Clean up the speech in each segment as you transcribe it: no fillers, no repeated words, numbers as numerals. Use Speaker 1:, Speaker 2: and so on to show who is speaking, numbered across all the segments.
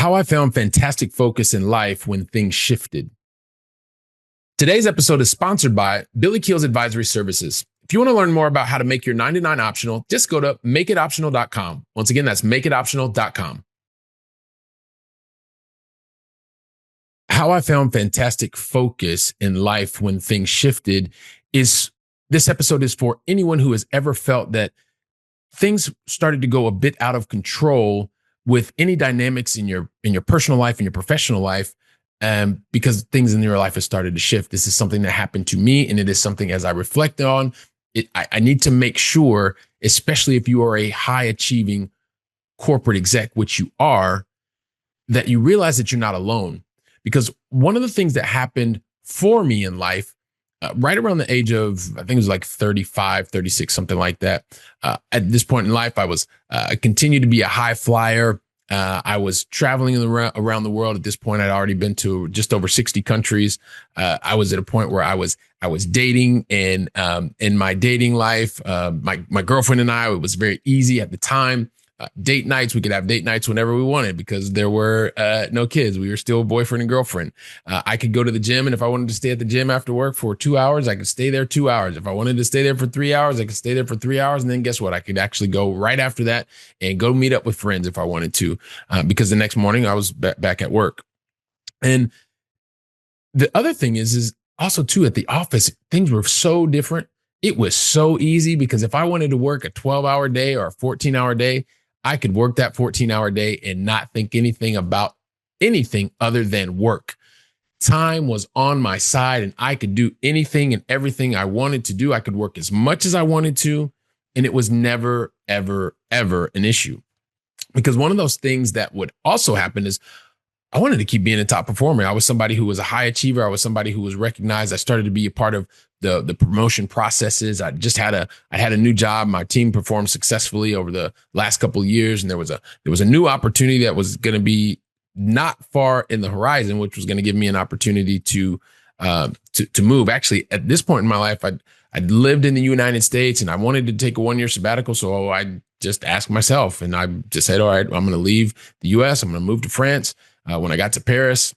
Speaker 1: How I found fantastic focus in life when things shifted. Today's episode is sponsored by Billy Keels Advisory Services. If you want to learn more about how to make your 99 optional, just go to makeitoptional.com. Once again, that's makeitoptional.com. How I found fantastic focus in life when things shifted is this episode is for anyone who has ever felt that things started to go a bit out of control with any dynamics in your personal life and your professional life, because things in your life have started to shift. This is something that happened to me, and it is something as I reflect on it, I need to make sure, especially if you are a high achieving corporate exec, which you are, that you realize that you're not alone. Because one of the things that happened for me in life, right around the age of, I think it was like 35, 36, something like that. At this point in life, I continued to be a high flyer. I was traveling around the world. At this point, I'd already been to just over 60 countries. I was at a point where I was dating, and in my dating life, my girlfriend and I, it was very easy at the time. Date nights, we could have date nights whenever we wanted because there were no kids. We were still boyfriend and girlfriend. I could go to the gym, and if I wanted to stay at the gym after work for 2 hours, I could stay there 2 hours. If I wanted to stay there for 3 hours, I could stay there for 3 hours. And then guess what? I could actually go right after that and go meet up with friends if I wanted to, because the next morning I was back at work. And the other thing is also too, at the office, things were so different. It was so easy because if I wanted to work a 12-hour day or a 14-hour day, I could work that 14-hour day and not think anything about anything other than work. Time was on my side, and I could do anything and everything I wanted to do. I could work as much as I wanted to, and it was never, ever, ever an issue. Because one of those things that would also happen is I wanted to keep being a top performer. I was somebody who was a high achiever. I was somebody who was recognized. I started to be a part of the promotion processes. I had a new job. My team performed successfully over the last couple of years, and there was a new opportunity that was going to be not far in the horizon, which was going to give me an opportunity to move. Actually, at this point in my life, I'd lived in the United States, and I wanted to take a 1-year sabbatical. So I just asked myself, and I just said, all right, I'm going to leave the US. I'm going to move to France. When I got to Paris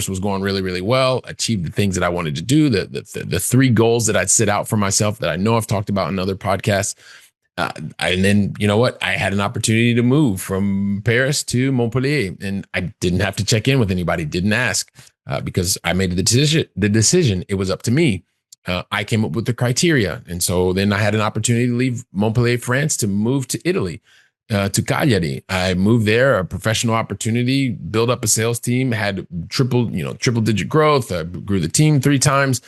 Speaker 1: was going really, really well, achieved the things that I wanted to do, the 3 goals that I'd set out for myself that I know I've talked about in other podcasts. And then, you know what? I had an opportunity to move from Paris to Montpellier, and I didn't have to check in with anybody, didn't ask, because I made the decision. It was up to me. I came up with the criteria. And so then I had an opportunity to leave Montpellier, France, to move to Italy. To Cagliari. I moved there, a professional opportunity, built up a sales team, had triple digit growth. I grew the team 3 times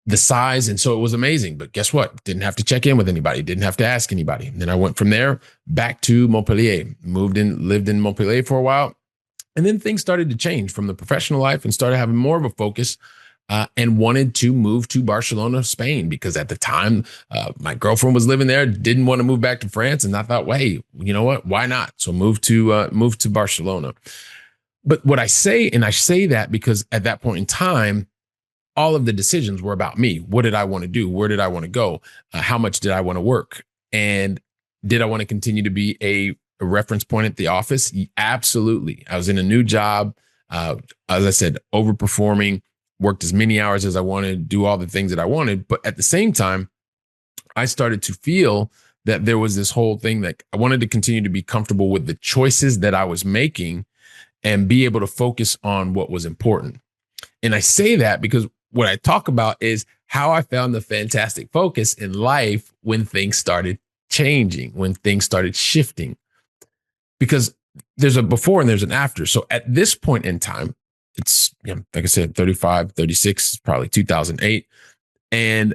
Speaker 1: the size. And so it was amazing. But guess what? Didn't have to check in with anybody. Didn't have to ask anybody. And then I went from there back to Montpellier, lived in Montpellier for a while. And then things started to change from the professional life and started having more of a focus, and wanted to move to Barcelona, Spain, because at the time, my girlfriend was living there, didn't want to move back to France. And I thought, hey, you know what? Why not? So moved to Barcelona. But what I say that because at that point in time, all of the decisions were about me. What did I want to do? Where did I want to go? How much did I want to work? And did I want to continue to be a reference point at the office? Absolutely. I was in a new job. As I said, overperforming, worked as many hours as I wanted, do all the things that I wanted. But at the same time, I started to feel that there was this whole thing that I wanted to continue to be comfortable with the choices that I was making and be able to focus on what was important. And I say that because what I talk about is how I found the fantastic focus in life when things started changing, when things started shifting. Because there's a before and there's an after. So at this point in time, it's, like I said, 35, 36, probably 2008. And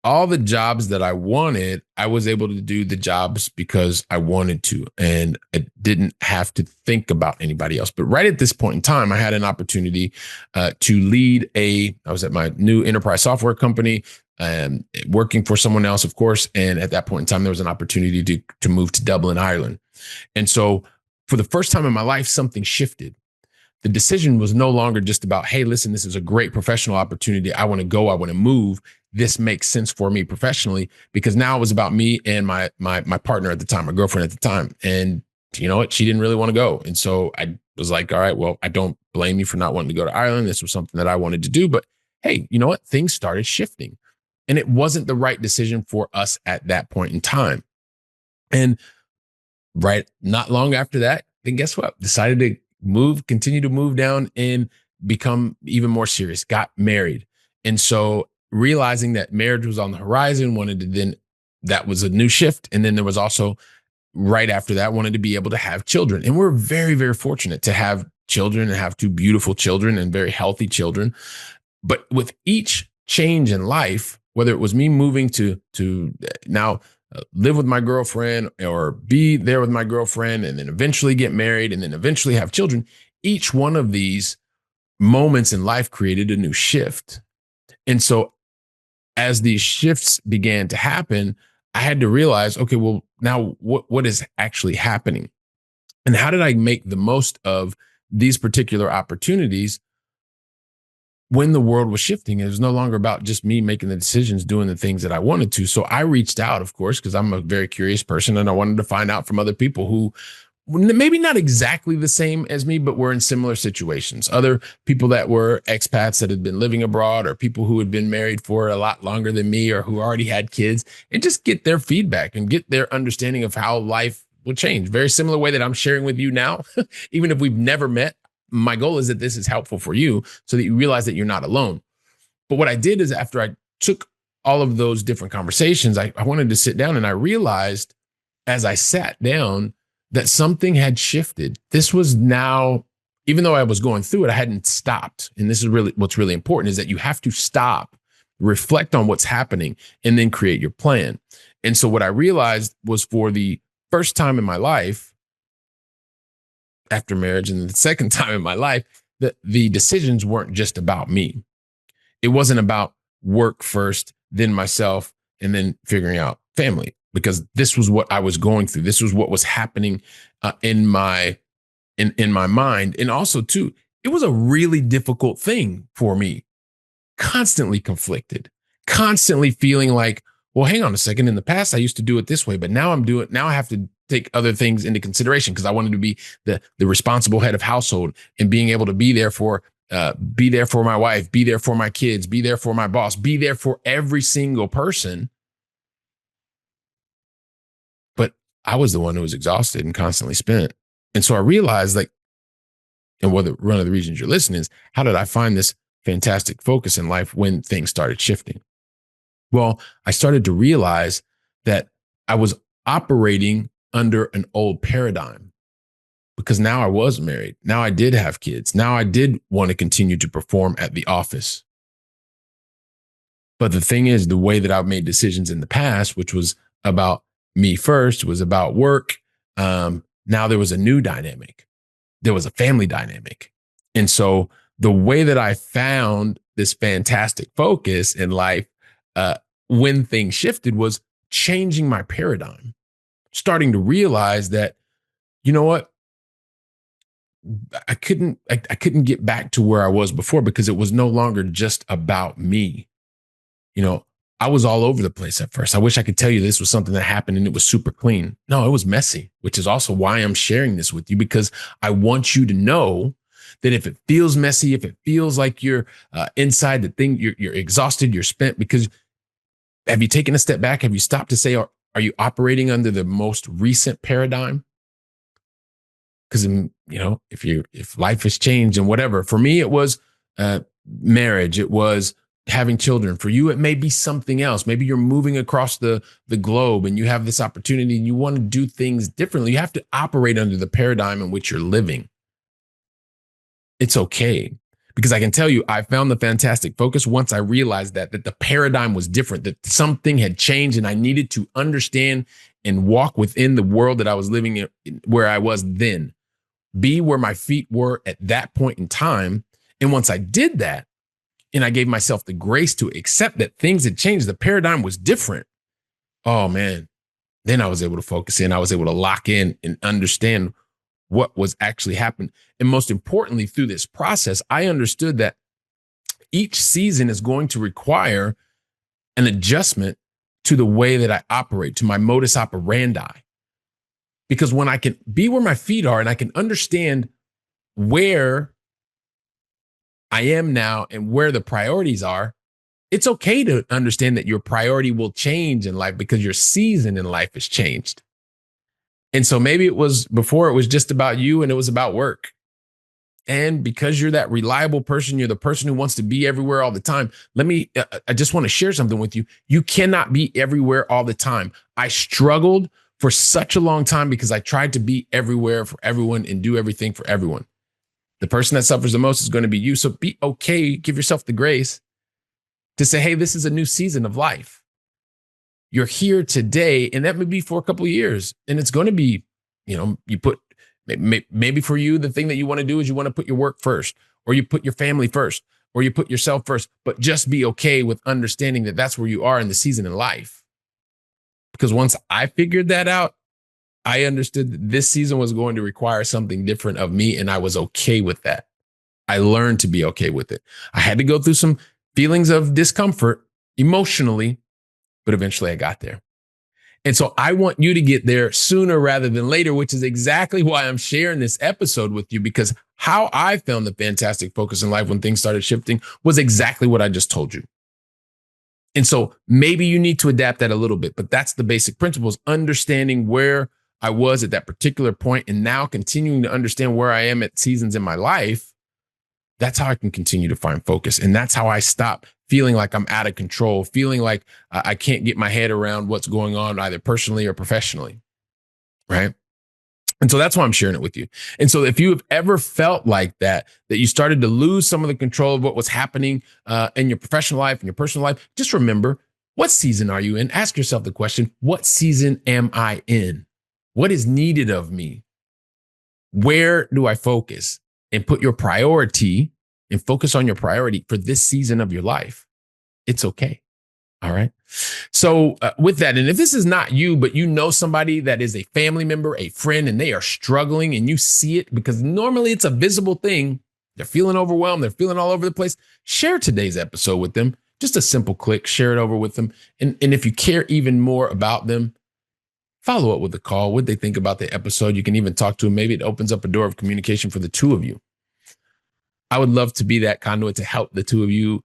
Speaker 1: all the jobs that I wanted, I was able to do the jobs because I wanted to, and I didn't have to think about anybody else. But right at this point in time, I had an opportunity to lead I was at my new enterprise software company, working for someone else, of course. And at that point in time, there was an opportunity to move to Dublin, Ireland. And so for the first time in my life, something shifted. The decision was no longer just about, hey, listen, this is a great professional opportunity. I want to go. I want to move. This makes sense for me professionally, because now it was about me and my partner at the time, my girlfriend at the time. And you know what? She didn't really want to go. And so I was like, all right, well, I don't blame you for not wanting to go to Ireland. This was something that I wanted to do. But hey, you know what? Things started shifting. And it wasn't the right decision for us at that point in time. And right not long after that, then guess what? Decided to continue to move down and become even more serious, got married. And so realizing that marriage was on the horizon, wanted to then, that was a new shift. And then there was also right after that, wanted to be able to have children. And we're very, very fortunate to have children and have two beautiful children and very healthy children. But with each change in life, whether it was me moving to now live with my girlfriend or be there with my girlfriend and then eventually get married and then eventually have children, each one of these moments in life created a new shift. And so as these shifts began to happen, I had to realize, okay, well, now what is actually happening? And how did I make the most of these particular opportunities when the world was shifting? It was no longer about just me making the decisions, doing the things that I wanted to. So I reached out, of course, because I'm a very curious person and I wanted to find out from other people who maybe not exactly the same as me, but were in similar situations. Other people that were expats that had been living abroad or people who had been married for a lot longer than me or who already had kids, and just get their feedback and get their understanding of how life would change. Very similar way that I'm sharing with you now, even if we've never met. My goal is that this is helpful for you so that you realize that you're not alone. But what I did is after I took all of those different conversations, I wanted to sit down and I realized as I sat down that something had shifted. This was now, even though I was going through it, I hadn't stopped. And this is really what's really important, is that you have to stop, reflect on what's happening, and then create your plan. And so what I realized was, for the first time in my life after marriage and the second time in my life, that the decisions weren't just about me. It wasn't about work first, then myself, and then figuring out family, because this was what I was going through. This was what was happening in my mind. And also, too, it was a really difficult thing for me. Constantly conflicted, constantly feeling like, well, hang on a second. In the past, I used to do it this way, but now now I have to take other things into consideration because I wanted to be the responsible head of household and being able to be there for my wife, be there for my kids, be there for my boss, be there for every single person. But I was the one who was exhausted and constantly spent. And so I realized, like, and one of the reasons you're listening is, how did I find this fantastic focus in life when things started shifting? Well, I started to realize that I was operating under an old paradigm, because now I was married. Now I did have kids. Now I did want to continue to perform at the office. But the thing is, the way that I've made decisions in the past, which was about me first, was about work. Now there was a new dynamic. There was a family dynamic. And so the way that I found this fantastic focus in life when things shifted was changing my paradigm, starting to realize that, you know what, I couldn't get back to where I was before, because it was no longer just about me. You know, I was all over the place at first. I wish I could tell you this was something that happened and it was super clean. No, it was messy, which is also why I'm sharing this with you, because I want you to know that if it feels messy, if it feels like you're inside the thing, you're exhausted, you're spent, because have you taken a step back? Have you stopped to say, are you operating under the most recent paradigm? Because, if life has changed and whatever, for me, it was marriage. It was having children. For you, it may be something else. Maybe you're moving across the globe and you have this opportunity and you want to do things differently. You have to operate under the paradigm in which you're living. It's okay. Because I can tell you, I found the fantastic focus once I realized that the paradigm was different, that something had changed, and I needed to understand and walk within the world that I was living in, where I was then, be where my feet were at that point in time. And once I did that, and I gave myself the grace to accept that things had changed, the paradigm was different. Oh man, then I was able to focus in. I was able to lock in and understand what was actually happening. And most importantly, through this process, I understood that each season is going to require an adjustment to the way that I operate, to my modus operandi. Because when I can be where my feet are and I can understand where I am now and where the priorities are, it's okay to understand that your priority will change in life because your season in life has changed. And so maybe it was before, it was just about you and it was about work. And because you're that reliable person, you're the person who wants to be everywhere all the time. I just want to share something with you. You cannot be everywhere all the time. I struggled for such a long time because I tried to be everywhere for everyone and do everything for everyone. The person that suffers the most is going to be you. So be okay. Give yourself the grace to say, hey, this is a new season of life. You're here today, and that may be for a couple of years. And it's going to be, maybe for you, the thing that you want to do is you want to put your work first, or you put your family first, or you put yourself first, but just be okay with understanding that that's where you are in the season in life. Because once I figured that out, I understood that this season was going to require something different of me, and I was okay with that. I learned to be okay with it. I had to go through some feelings of discomfort emotionally, but eventually I got there. And so I want you to get there sooner rather than later, which is exactly why I'm sharing this episode with you, because how I found the fantastic focus in life when things started shifting was exactly what I just told you. And so maybe you need to adapt that a little bit, but that's the basic principles, understanding where I was at that particular point and now continuing to understand where I am at seasons in my life. That's how I can continue to find focus. And that's how I stop feeling like I'm out of control, feeling like I can't get my head around what's going on either personally or professionally, right? And so that's why I'm sharing it with you. And so if you have ever felt like that you started to lose some of the control of what was happening in your professional life and your personal life, just remember, what season are you in? Ask yourself the question, what season am I in? What is needed of me? Where do I focus? And put your priority and focus on your priority for this season of your life. It's okay. All right. So with that, and if this is not you, but you know somebody that is a family member, a friend, and they are struggling and you see it because normally it's a visible thing. They're feeling overwhelmed. They're feeling all over the place. Share today's episode with them. Just a simple click, share it over with them. And if you care even more about them, follow up with a call. What they think about the episode. You can even talk to them. Maybe it opens up a door of communication for the two of you. I would love to be that conduit to help the two of you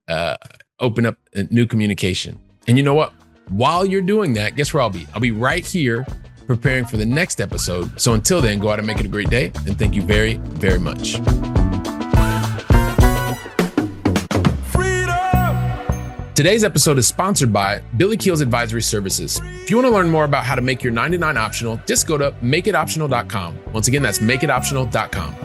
Speaker 1: open up a new communication. And you know what? While you're doing that, guess where I'll be? I'll be right here preparing for the next episode. So until then, go out and make it a great day. And thank you very, very much. Today's episode is sponsored by Billy Keels Advisory Services. If you want to learn more about how to make your 99 optional, just go to makeitoptional.com. Once again, that's makeitoptional.com.